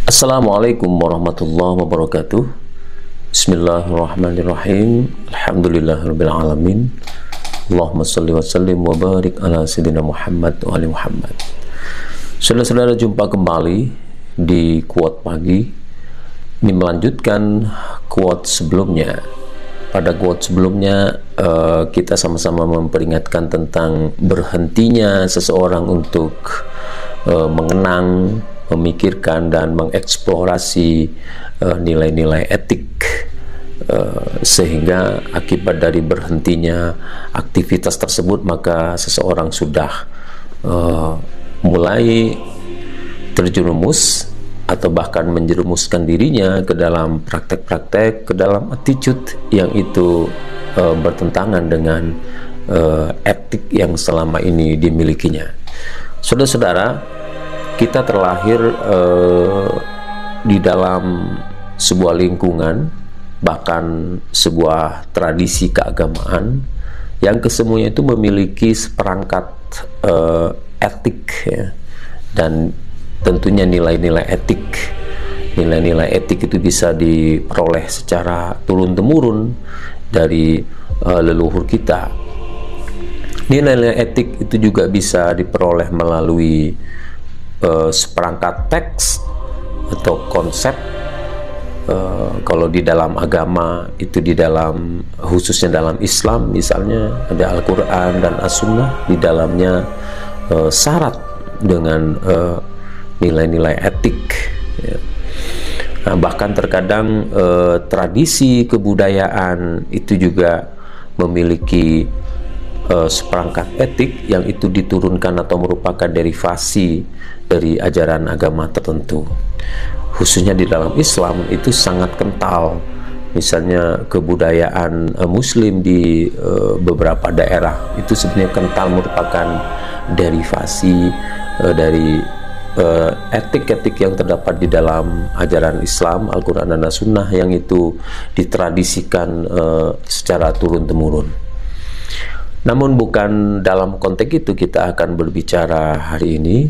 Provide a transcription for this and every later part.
Assalamualaikum warahmatullahi wabarakatuh. Bismillahirrahmanirrahim. Alhamdulillahirabbil alamin. Allahumma shalli wa sallim wa barik ala sayyidina Muhammad wa ali Muhammad. Saudara-saudara, jumpa kembali di quote pagi. Ini melanjutkan quote sebelumnya. Pada quote sebelumnya kita sama-sama memperingatkan tentang berhentinya seseorang untuk mengenang, memikirkan dan mengeksplorasi nilai-nilai etik, sehingga akibat dari berhentinya aktivitas tersebut maka seseorang sudah mulai terjerumus atau bahkan menjerumuskan dirinya ke dalam praktek-praktek, ke dalam attitude yang itu bertentangan dengan etik yang selama ini dimilikinya. Saudara-saudara, kita terlahir di dalam sebuah lingkungan, bahkan sebuah tradisi keagamaan yang kesemuanya itu memiliki seperangkat etik, ya, dan tentunya nilai-nilai etik. Nilai-nilai etik itu bisa diperoleh secara turun-temurun dari leluhur kita. Nilai-nilai etik itu juga bisa diperoleh melalui seperangkat teks atau konsep. Kalau di dalam agama itu, di dalam khususnya dalam Islam misalnya, ada Al-Quran dan As-Sunnah, di dalamnya syarat dengan nilai-nilai etik, ya. Nah, bahkan terkadang tradisi kebudayaan itu juga memiliki seperangkat etik yang itu diturunkan atau merupakan derivasi dari ajaran agama tertentu. Khususnya di dalam Islam itu sangat kental. Misalnya kebudayaan Muslim di beberapa daerah itu sebenarnya kental merupakan derivasi dari etik-etik yang terdapat di dalam ajaran Islam, Al-Quran dan As-Sunnah, yang itu ditradisikan secara turun-temurun. Namun bukan dalam konteks itu kita akan berbicara hari ini,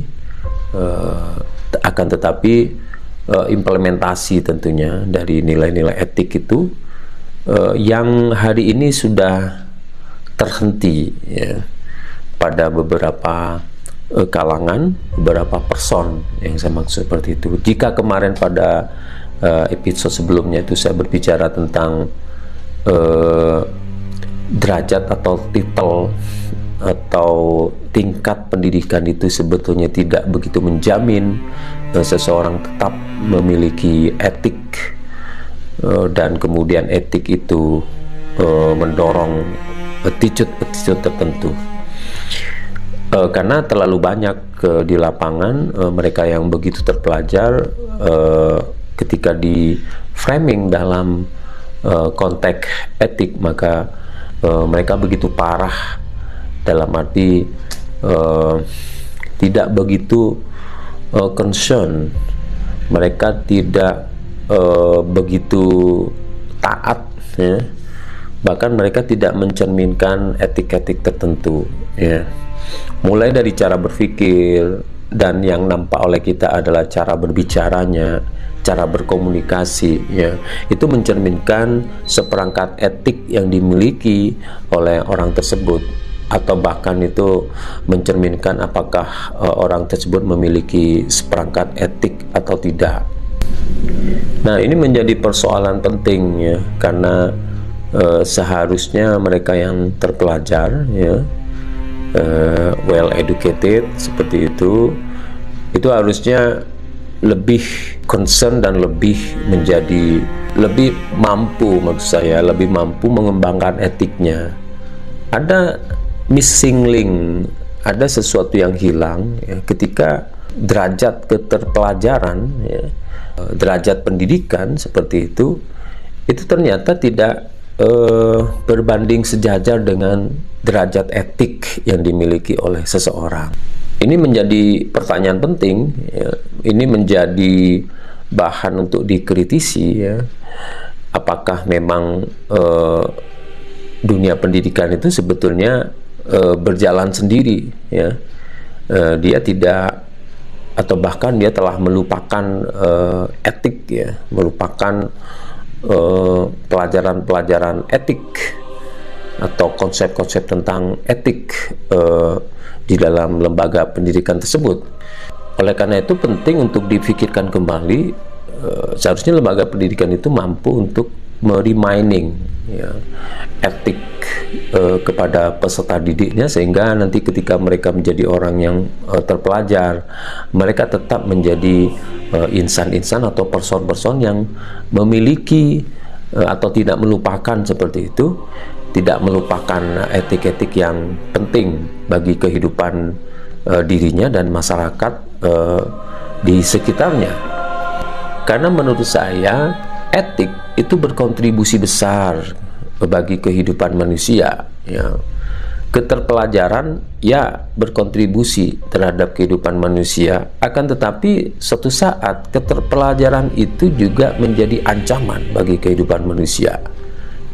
akan tetapi implementasi tentunya dari nilai-nilai etik itu yang hari ini sudah terhenti, ya, pada beberapa kalangan, beberapa person yang saya maksud seperti itu. Jika kemarin pada episode sebelumnya itu saya berbicara tentang derajat atau titel atau tingkat pendidikan itu sebetulnya tidak begitu menjamin seseorang tetap memiliki etik, dan kemudian etik itu mendorong attitude tertentu, karena terlalu banyak di lapangan mereka yang begitu terpelajar, ketika di framing dalam konteks etik maka mereka begitu parah, dalam arti tidak begitu concern, mereka tidak begitu taat, ya. Bahkan mereka tidak mencerminkan etik-etik tertentu, ya. Mulai dari cara berpikir, dan yang nampak oleh kita adalah cara berbicaranya, cara berkomunikasi, ya, itu mencerminkan seperangkat etik yang dimiliki oleh orang tersebut, atau bahkan itu mencerminkan apakah orang tersebut memiliki seperangkat etik atau tidak. Nah, ini menjadi persoalan penting, ya, karena seharusnya mereka yang terpelajar, ya, well educated seperti itu harusnya lebih concern dan lebih mampu, maksud saya, lebih mampu mengembangkan etiknya. Ada missing link, ada sesuatu yang hilang, ya, ketika derajat keterpelajaran, ya, derajat pendidikan seperti itu ternyata tidak berbanding sejajar dengan derajat etik yang dimiliki oleh seseorang. Ini menjadi pertanyaan penting, ya. Ini menjadi bahan untuk dikritisi, ya. Apakah memang dunia pendidikan itu sebetulnya berjalan sendiri, ya. Dia tidak atau bahkan dia telah melupakan etik, ya, melupakan pelajaran-pelajaran etik atau konsep-konsep tentang etik di dalam lembaga pendidikan tersebut. Oleh karena itu penting untuk dipikirkan kembali, seharusnya lembaga pendidikan itu mampu untuk mereminding, ya, etik kepada peserta didiknya, sehingga nanti ketika mereka menjadi orang yang terpelajar, mereka tetap menjadi insan-insan atau person-person yang memiliki atau tidak melupakan seperti itu, tidak melupakan etik-etik yang penting bagi kehidupan dirinya dan masyarakat di sekitarnya. Karena menurut saya etik itu berkontribusi besar bagi kehidupan manusia, ya. Keterpelajaran ya berkontribusi terhadap kehidupan manusia, akan tetapi suatu saat keterpelajaran itu juga menjadi ancaman bagi kehidupan manusia.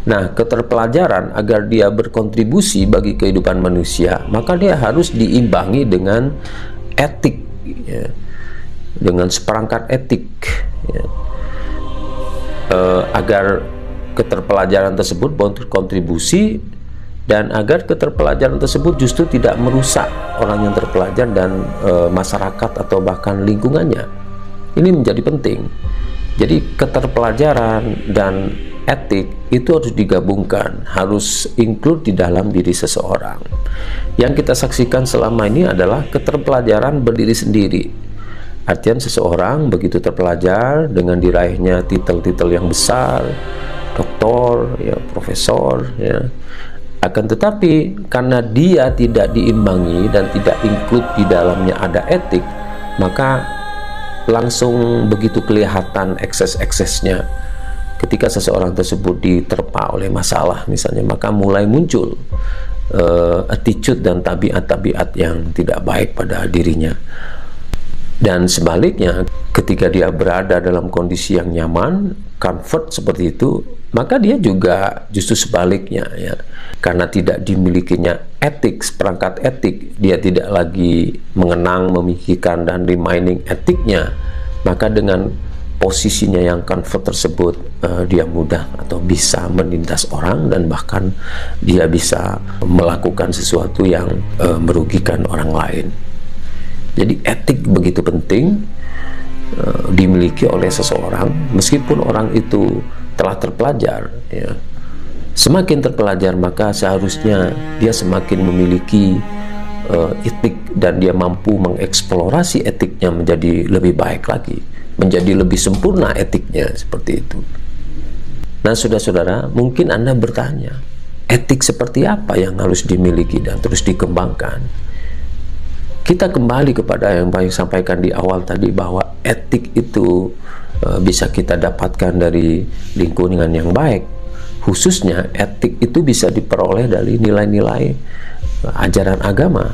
Nah, keterpelajaran agar dia berkontribusi bagi kehidupan manusia, maka dia harus diimbangi dengan etik, ya, dengan seperangkat etik, ya. Agar keterpelajaran tersebut berkontribusi dan agar keterpelajaran tersebut justru tidak merusak orang yang terpelajar dan masyarakat atau bahkan lingkungannya. Ini menjadi penting. Jadi keterpelajaran dan etik itu harus digabungkan, harus include di dalam diri seseorang. Yang kita saksikan selama ini adalah keterpelajaran berdiri sendiri. Artian seseorang begitu terpelajar dengan diraihnya titel-titel yang besar, doktor, ya, profesor, ya. Akan tetapi karena dia tidak diimbangi dan tidak include di dalamnya ada etik, maka langsung begitu kelihatan ekses-eksesnya. Ketika seseorang tersebut diterpa oleh masalah misalnya, maka mulai muncul attitude dan tabiat-tabiat yang tidak baik pada dirinya. Dan sebaliknya, ketika dia berada dalam kondisi yang nyaman, comfort seperti itu, maka dia juga justru sebaliknya, ya. Karena tidak dimilikinya etik, perangkat etik, dia tidak lagi mengenang, memikirkan dan reminding etiknya, maka dengan posisinya yang comfort tersebut, dia mudah atau bisa menindas orang dan bahkan dia bisa melakukan sesuatu yang merugikan orang lain. Jadi etik begitu penting dimiliki oleh seseorang, meskipun orang itu telah terpelajar, ya. Semakin terpelajar maka seharusnya dia semakin memiliki etik dan dia mampu mengeksplorasi etiknya menjadi lebih baik lagi, menjadi lebih sempurna etiknya, seperti itu. Nah, saudara-saudara, mungkin Anda bertanya, etik seperti apa yang harus dimiliki dan terus dikembangkan? Kita kembali kepada yang Pak sampaikan di awal tadi, bahwa etik itu bisa kita dapatkan dari lingkungan yang baik. Khususnya etik itu bisa diperoleh dari nilai-nilai ajaran agama.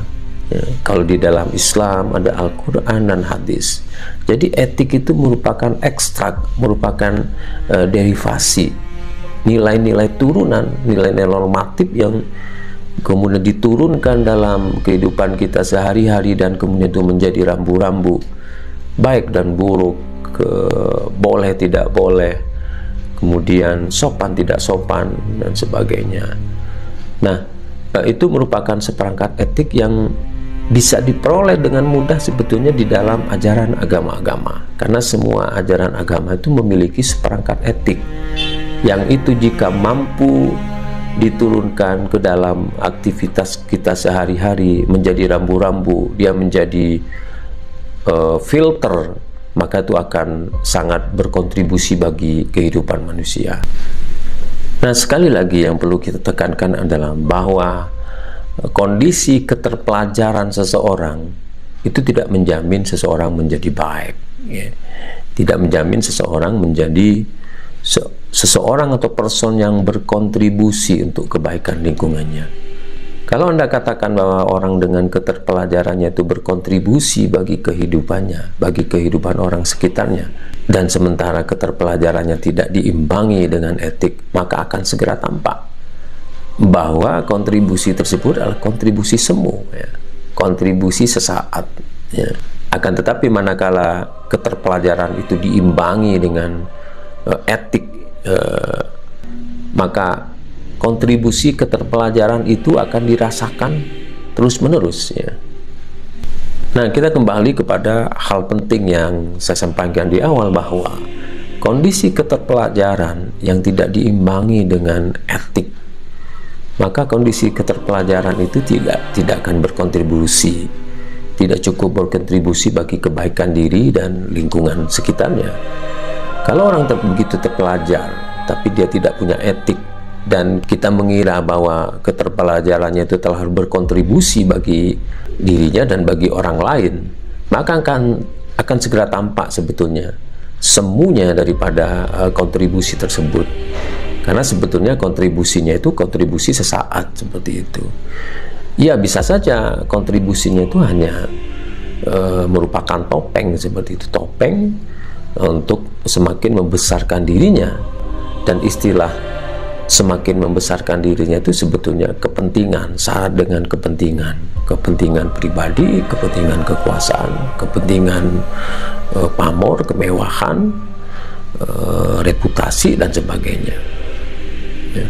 Ya, kalau di dalam Islam ada Al-Quran dan hadis. Jadi etik itu merupakan ekstrak, merupakan derivasi, nilai-nilai turunan, nilai-nilai normatif yang kemudian diturunkan dalam kehidupan kita sehari-hari dan kemudian itu menjadi rambu-rambu baik dan buruk, boleh tidak boleh, kemudian sopan tidak sopan dan sebagainya. Nah, itu merupakan seperangkat etik yang bisa diperoleh dengan mudah sebetulnya di dalam ajaran agama-agama, karena semua ajaran agama itu memiliki seperangkat etik yang itu jika mampu diturunkan ke dalam aktivitas kita sehari-hari menjadi rambu-rambu, dia menjadi filter, maka itu akan sangat berkontribusi bagi kehidupan manusia. Nah, sekali lagi yang perlu kita tekankan adalah bahwa kondisi keterpelajaran seseorang itu tidak menjamin seseorang menjadi baik, ya. Tidak menjamin seseorang menjadi seseorang atau person yang berkontribusi untuk kebaikan lingkungannya. Kalau Anda katakan bahwa orang dengan keterpelajarannya itu berkontribusi bagi kehidupannya, bagi kehidupan orang sekitarnya, dan sementara keterpelajarannya tidak diimbangi dengan etik, maka akan segera tampak bahwa kontribusi tersebut adalah kontribusi semu, ya. Kontribusi sesaat, ya. Akan tetapi manakala keterpelajaran itu diimbangi dengan etik, maka kontribusi keterpelajaran itu akan dirasakan terus-menerus, ya. Nah, kita kembali kepada hal penting yang saya sampaikan di awal, bahwa kondisi keterpelajaran yang tidak diimbangi dengan etik, maka kondisi keterpelajaran itu tidak akan berkontribusi, tidak cukup berkontribusi bagi kebaikan diri dan lingkungan sekitarnya. Kalau orang begitu terpelajar tapi dia tidak punya etik, dan kita mengira bahwa keterpelajarannya itu telah berkontribusi bagi dirinya dan bagi orang lain, maka akan segera tampak sebetulnya semuanya daripada kontribusi tersebut. Karena sebetulnya kontribusinya itu kontribusi sesaat, seperti itu. Ya, bisa saja kontribusinya itu hanya merupakan topeng, seperti itu, topeng untuk semakin membesarkan dirinya. Dan istilah semakin membesarkan dirinya itu sebetulnya kepentingan, syarat dengan kepentingan pribadi, kepentingan kekuasaan, kepentingan pamor, kemewahan, reputasi dan sebagainya, ya.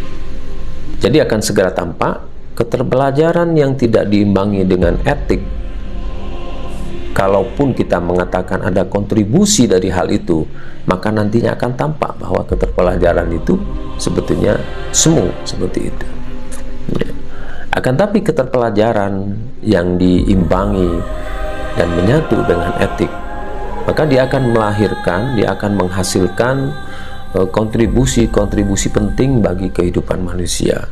Jadi akan segera tampak keterpelajaran yang tidak diimbangi dengan etik. Kalaupun kita mengatakan ada kontribusi dari hal itu, maka nantinya akan tampak bahwa keterpelajaran itu sebetulnya semu, seperti itu, ya. Akan tapi keterpelajaran yang diimbangi dan menyatu dengan etik, maka dia akan melahirkan, dia akan menghasilkan kontribusi-kontribusi penting bagi kehidupan manusia.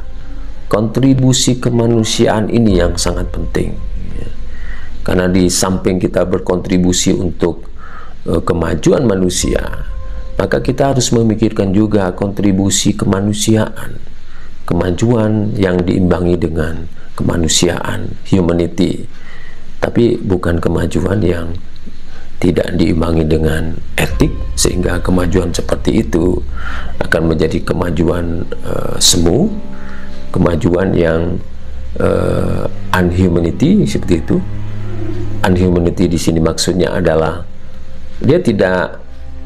Kontribusi kemanusiaan ini yang sangat penting, ya. Karena di samping kita berkontribusi untuk kemajuan manusia, maka kita harus memikirkan juga kontribusi kemanusiaan, kemajuan yang diimbangi dengan kemanusiaan, humanity. Tapi bukan kemajuan yang tidak diimbangi dengan etik, sehingga kemajuan seperti itu akan menjadi kemajuan semu, kemajuan yang unhumanity, seperti itu. Unhumanity di sini maksudnya adalah dia tidak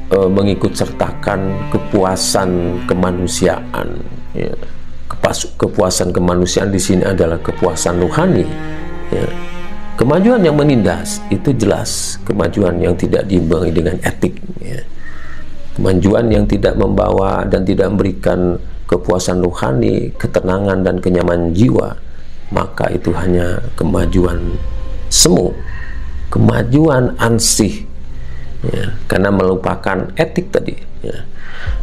mengikut sertakan kepuasan kemanusiaan, ya. Kepuasan kemanusiaan di sini adalah kepuasan rohani, ya. Kemajuan yang menindas itu jelas kemajuan yang tidak diimbangi dengan etik, ya. Kemajuan yang tidak membawa dan tidak memberikan kepuasan rohani, ketenangan dan kenyamanan jiwa, maka itu hanya kemajuan semu, kemajuan ansih, ya, karena melupakan etik tadi, ya.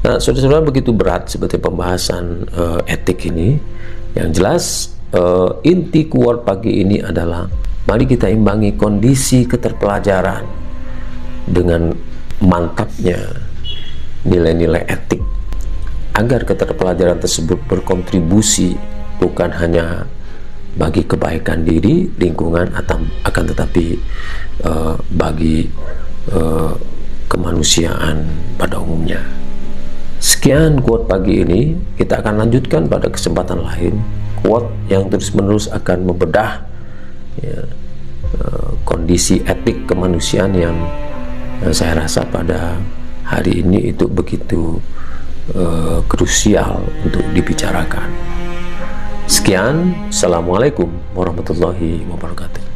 Nah, saudara-saudara, begitu berat seperti pembahasan etik ini. Yang jelas inti kuat pagi ini adalah mari kita imbangi kondisi keterpelajaran dengan mantapnya nilai-nilai etik, agar keterpelajaran tersebut berkontribusi bukan hanya bagi kebaikan diri, lingkungan, akan tetapi bagi kemanusiaan pada umumnya. Sekian quote pagi ini, kita akan lanjutkan pada kesempatan lain. Quote yang terus-menerus akan membedah, ya, kondisi etik kemanusiaan yang saya rasa pada hari ini itu begitu krusial untuk dibicarakan. Sekian, Assalamualaikum warahmatullahi wabarakatuh.